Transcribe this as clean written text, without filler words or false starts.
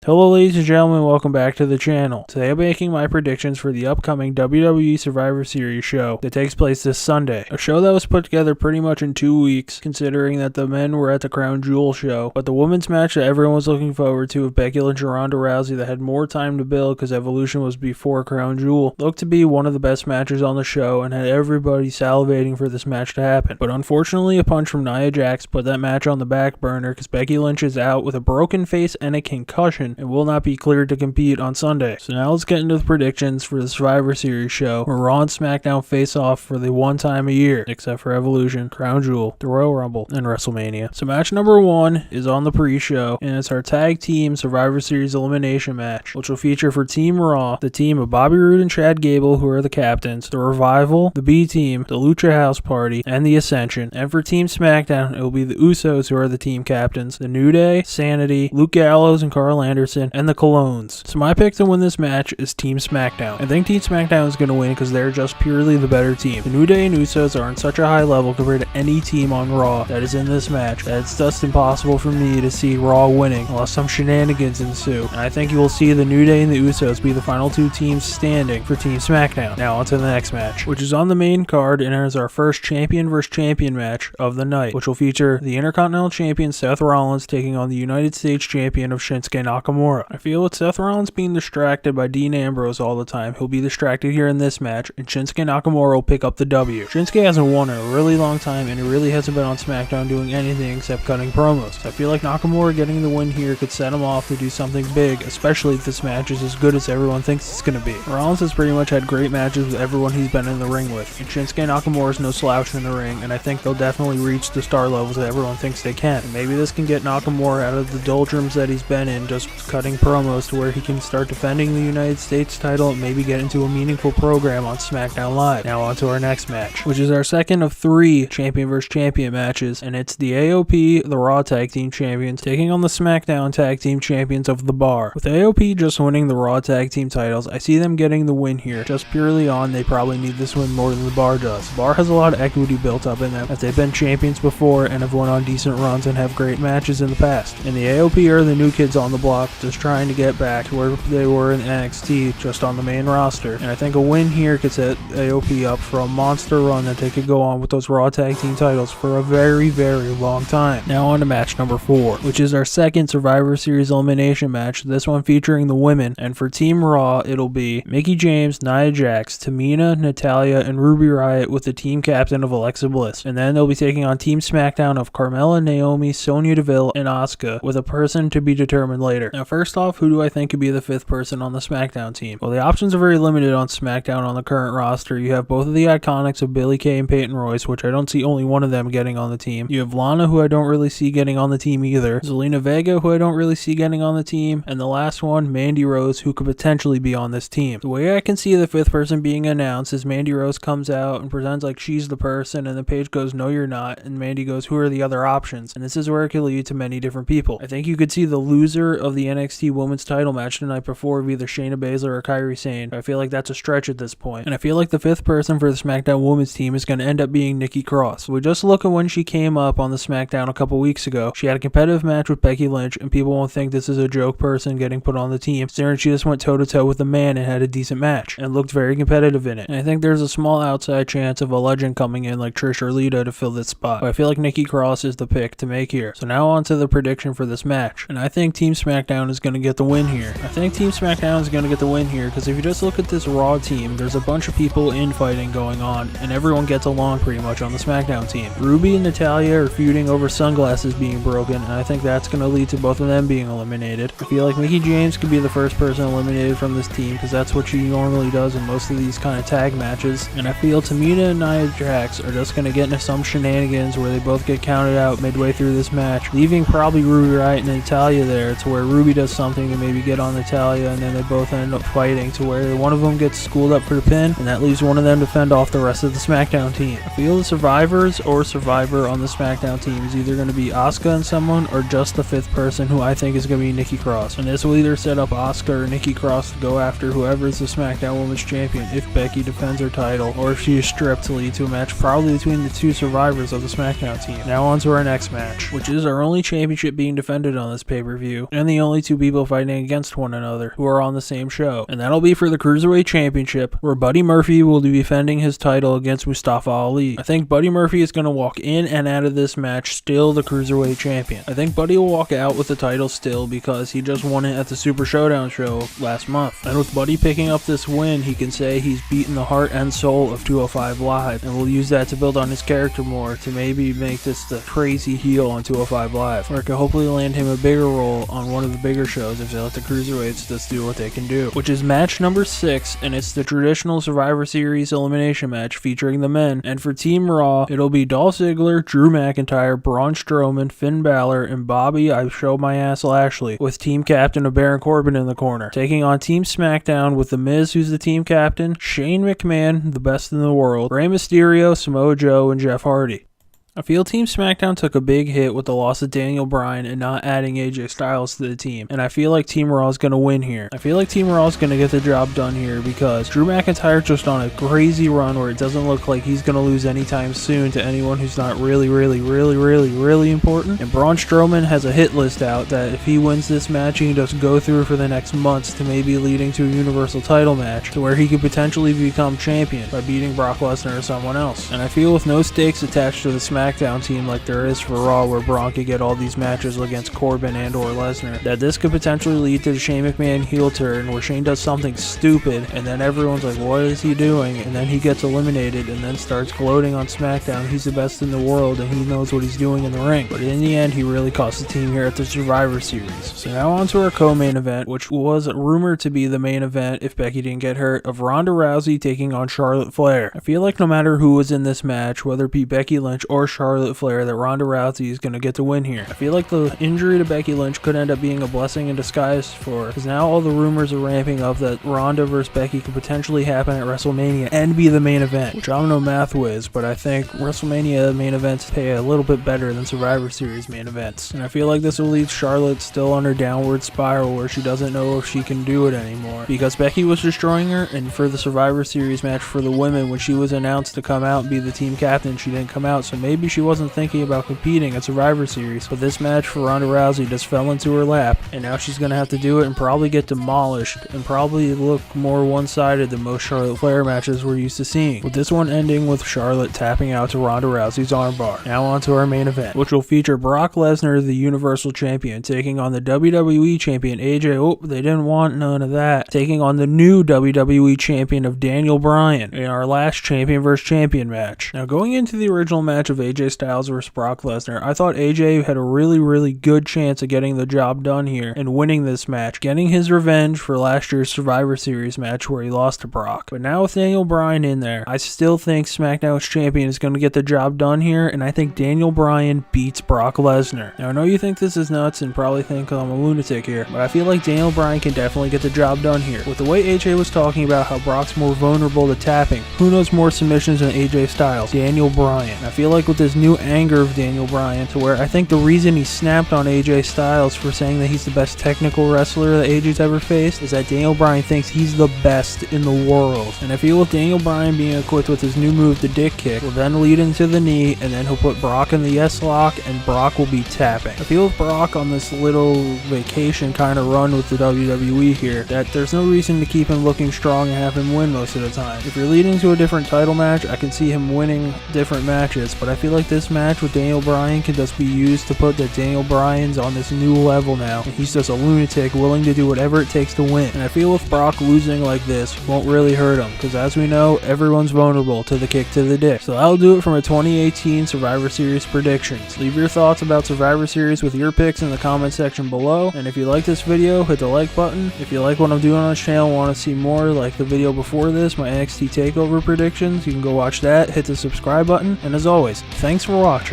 Hello ladies and gentlemen, welcome back to the channel. Today I'm making my predictions for the upcoming WWE Survivor Series show that takes place this Sunday. A show that was put together pretty much in 2 weeks, considering that the men were at the Crown Jewel show, but the women's match that everyone was looking forward to of Becky Lynch and Ronda Rousey that had more time to build because Evolution was before Crown Jewel, looked to be one of the best matches on the show and had everybody salivating for this match to happen. But unfortunately, a punch from Nia Jax put that match on the back burner because Becky Lynch is out with a broken face and a concussion and will not be cleared to compete on Sunday. So now let's get into the predictions for the Survivor Series show, where Raw and SmackDown face off for the one time a year, except for Evolution, Crown Jewel, the Royal Rumble, and WrestleMania. So match number 1 is on the pre-show, and it's our tag team Survivor Series elimination match, which will feature for Team Raw, the team of Bobby Roode and Chad Gable, who are the captains, the Revival, the B-Team, the Lucha House Party, and the Ascension. And for Team SmackDown, it will be the Usos, who are the team captains, the New Day, Sanity, Luke Gallows and Carl Anderson, and the Colognes. So my pick to win this match is Team SmackDown. I think Team SmackDown is going to win because they're just purely the better team. The New Day and Usos are on such a high level compared to any team on Raw that is in this match that it's just impossible for me to see Raw winning unless some shenanigans ensue. And I think you will see the New Day and the Usos be the final 2 teams standing for Team SmackDown. Now on to the next match, which is on the main card and is our first champion versus champion match of the night, which will feature the Intercontinental Champion Seth Rollins taking on the United States Champion of Shinsuke Nakamura. I feel with Seth Rollins being distracted by Dean Ambrose all the time, he'll be distracted here in this match, and Shinsuke Nakamura will pick up the W. Shinsuke hasn't won in a really long time, and he really hasn't been on SmackDown doing anything except cutting promos. So I feel like Nakamura getting the win here could set him off to do something big, especially if this match is as good as everyone thinks it's going to be. Rollins has pretty much had great matches with everyone he's been in the ring with, and Shinsuke Nakamura is no slouch in the ring, and I think they'll definitely reach the star levels that everyone thinks they can. And maybe this can get Nakamura out of the doldrums that he's been in, just cutting promos, to where he can start defending the United States title and maybe get into a meaningful program on SmackDown Live. Now on to our next match, which is our second of 3 champion versus champion matches, and it's the AOP, the Raw Tag Team Champions, taking on the SmackDown Tag Team Champions of The Bar. With AOP just winning the Raw Tag Team titles, I see them getting the win here, just purely on they probably need this win more than The Bar does. The Bar has a lot of equity built up in them, as they've been champions before and have won on decent runs and have great matches in the past. And the AOP are the new kids on the block, just trying to get back to where they were in NXT, just on the main roster. And I think a win here could set AOP up for a monster run that they could go on with those Raw Tag Team titles for a very, very long time. Now on to match number 4, which is our second Survivor Series elimination match, this one featuring the women. And for Team Raw, it'll be Mickie James, Nia Jax, Tamina, Natalya, and Ruby Riott with the team captain of Alexa Bliss. And then they'll be taking on Team SmackDown of Carmella, Naomi, Sonya Deville, and Asuka, with a person to be determined later. Now first off, who do I think could be the 5th person on the SmackDown team? Well, the options are very limited on SmackDown on the current roster. You have both of the Iconics of Billie Kay and Peyton Royce, which I don't see only one of them getting on the team. You have Lana, who I don't really see getting on the team either. Zelina Vega, who I don't really see getting on the team. And the last one, Mandy Rose, who could potentially be on this team. The way I can see the 5th person being announced is Mandy Rose comes out and pretends like she's the person, and the page goes, "No, you're not," and Mandy goes, "Who are the other options?" And this is where it could lead to many different people. I think you could see the loser of the NXT Women's title match the night before of either Shayna Baszler or Kairi Sane. I feel like that's a stretch at this point. And I feel like the 5th person for the SmackDown Women's team is going to end up being Nikki Cross. We just look at when she came up on the SmackDown a couple weeks ago. She had a competitive match with Becky Lynch, and people won't think this is a joke person getting put on the team, considering she just went toe-to-toe with a man and had a decent match, and looked very competitive in it. And I think there's a small outside chance of a legend coming in like Trish or Lita to fill this spot. But I feel like Nikki Cross is the pick to make here. So now on to the prediction for this match. And I think Team SmackDown is going to get the win here. I think Team SmackDown is going to get the win here because if you just look at this Raw team, there's a bunch of people infighting going on, and everyone gets along pretty much on the SmackDown team. Ruby and Natalya are feuding over sunglasses being broken, and I think that's going to lead to both of them being eliminated. I feel like Mickie James could be the first person eliminated from this team because that's what she normally does in most of these kind of tag matches. And I feel Tamina and Nia Jax are just going to get into some shenanigans where they both get counted out midway through this match, leaving probably Ruby Riott and Natalya there to where Ruby does something to maybe get on Natalya, and then they both end up fighting to where one of them gets schooled up for the pin, and that leaves one of them to fend off the rest of the SmackDown team. I feel the survivors or survivor on the SmackDown team is either going to be Asuka and someone, or just the 5th person, who I think is going to be Nikki Cross. And this will either set up Asuka or Nikki Cross to go after whoever is the SmackDown Women's Champion if Becky defends her title, or if she is stripped, to lead to a match probably between the 2 survivors of the SmackDown team. Now on to our next match, which is our only championship being defended on this pay-per-view, and the only only two people fighting against one another who are on the same show. And that'll be for the Cruiserweight Championship, where Buddy Murphy will be defending his title against Mustafa Ali. I think Buddy Murphy is going to walk in and out of this match still the Cruiserweight Champion. I think Buddy will walk out with the title still because he just won it at the Super Showdown show last month. And with Buddy picking up this win, he can say he's beaten the heart and soul of 205 Live, and we'll use that to build on his character more to maybe make this the crazy heel on 205 Live, or it could hopefully land him a bigger role on one of the bigger shows if they let the Cruiserweights just do what they can do, which is match number 6, and it's the traditional Survivor Series elimination match featuring the men. And for Team Raw, it'll be Dolph Ziggler, Drew McIntyre, Braun Strowman, Finn Balor, and Bobby I Show My Ass Lashley, with team captain of Baron Corbin in the corner, taking on Team SmackDown with The Miz, who's the team captain, Shane McMahon, the best in the world, Rey Mysterio, Samoa Joe, and Jeff Hardy. I feel Team SmackDown took a big hit with the loss of Daniel Bryan and not adding AJ Styles to the team, and I feel like Team Raw is going to win here. I feel like Team Raw is going to get the job done here because Drew McIntyre just on a crazy run where it doesn't look like he's going to lose anytime soon to anyone who's not really important, and Braun Strowman has a hit list out that if he wins this match, he can just go through for the next months to maybe leading to a Universal title match to where he could potentially become champion by beating Brock Lesnar or someone else. And I feel with no stakes attached to the SmackDown team like there is for Raw, where Braun could get all these matches against Corbin and or Lesnar, that this could potentially lead to the Shane McMahon heel turn where Shane does something stupid and then everyone's like, what is he doing? And then he gets eliminated and then starts gloating on SmackDown he's the best in the world and he knows what he's doing in the ring. But in the end, he really cost the team here at the Survivor Series. So now on to our co-main event, which was rumored to be the main event if Becky didn't get hurt, of Ronda Rousey taking on Charlotte Flair. I feel like no matter who was in this match, whether it be Becky Lynch or Charlotte Flair, that Ronda Rousey is going to get the win here. I feel like the injury to Becky Lynch could end up being a blessing in disguise for her, because now all the rumors are ramping up that Ronda versus Becky could potentially happen at WrestleMania and be the main event, which I'm no math whiz, but I think WrestleMania main events pay a little bit better than Survivor Series main events. And I feel like this will leave Charlotte still on her downward spiral where she doesn't know if she can do it anymore, because Becky was destroying her, and for the Survivor Series match for the women, when she was announced to come out and be the team captain, she didn't come out, so maybe she wasn't thinking about competing at Survivor Series, but this match for Ronda Rousey just fell into her lap, and now she's going to have to do it and probably get demolished and probably look more one-sided than most Charlotte Flair matches we're used to seeing, with this one ending with Charlotte tapping out to Ronda Rousey's armbar. Now on to our main event, which will feature Brock Lesnar, the Universal Champion, taking on the WWE Champion AJ, oh, they didn't want none of that, taking on the new WWE Champion of Daniel Bryan in our last Champion vs. Champion match. Now going into the original match of AJ Styles vs. Brock Lesnar, I thought AJ had a really good chance of getting the job done here and winning this match, getting his revenge for last year's Survivor Series match where he lost to Brock. But now with Daniel Bryan in there, I still think SmackDown's champion is going to get the job done here, and I think Daniel Bryan beats Brock Lesnar. Now I know you think this is nuts and probably think I'm a lunatic here, but I feel like Daniel Bryan can definitely get the job done here. With the way AJ was talking about how Brock's more vulnerable to tapping, who knows more submissions than AJ Styles? Daniel Bryan. I feel like with this new anger of Daniel Bryan, to where I think the reason he snapped on AJ Styles for saying that he's the best technical wrestler that AJ's ever faced is that Daniel Bryan thinks he's the best in the world. And I feel with Daniel Bryan being equipped with his new move, the dick kick, will then lead into the knee, and then he'll put Brock in the yes lock, and Brock will be tapping. I feel with Brock on this little vacation kind of run with the WWE here, that there's no reason to keep him looking strong and have him win most of the time. If you're leading to a different title match, I can see him winning different matches, but I feel like this match with Daniel Bryan can just be used to put that Daniel Bryan's on this new level now, and he's just a lunatic willing to do whatever it takes to win. And I feel with Brock losing like this won't really hurt him, because as we know, everyone's vulnerable to the kick to the dick. So that'll do it for my 2018 Survivor Series predictions. Leave your thoughts about Survivor Series with your picks in the comment section below, and if you like this video, hit the like button. If you like what I'm doing on this channel and want to see more like the video before this, my NXT TakeOver predictions, you can go watch that, hit the subscribe button, and as always, thanks for watching.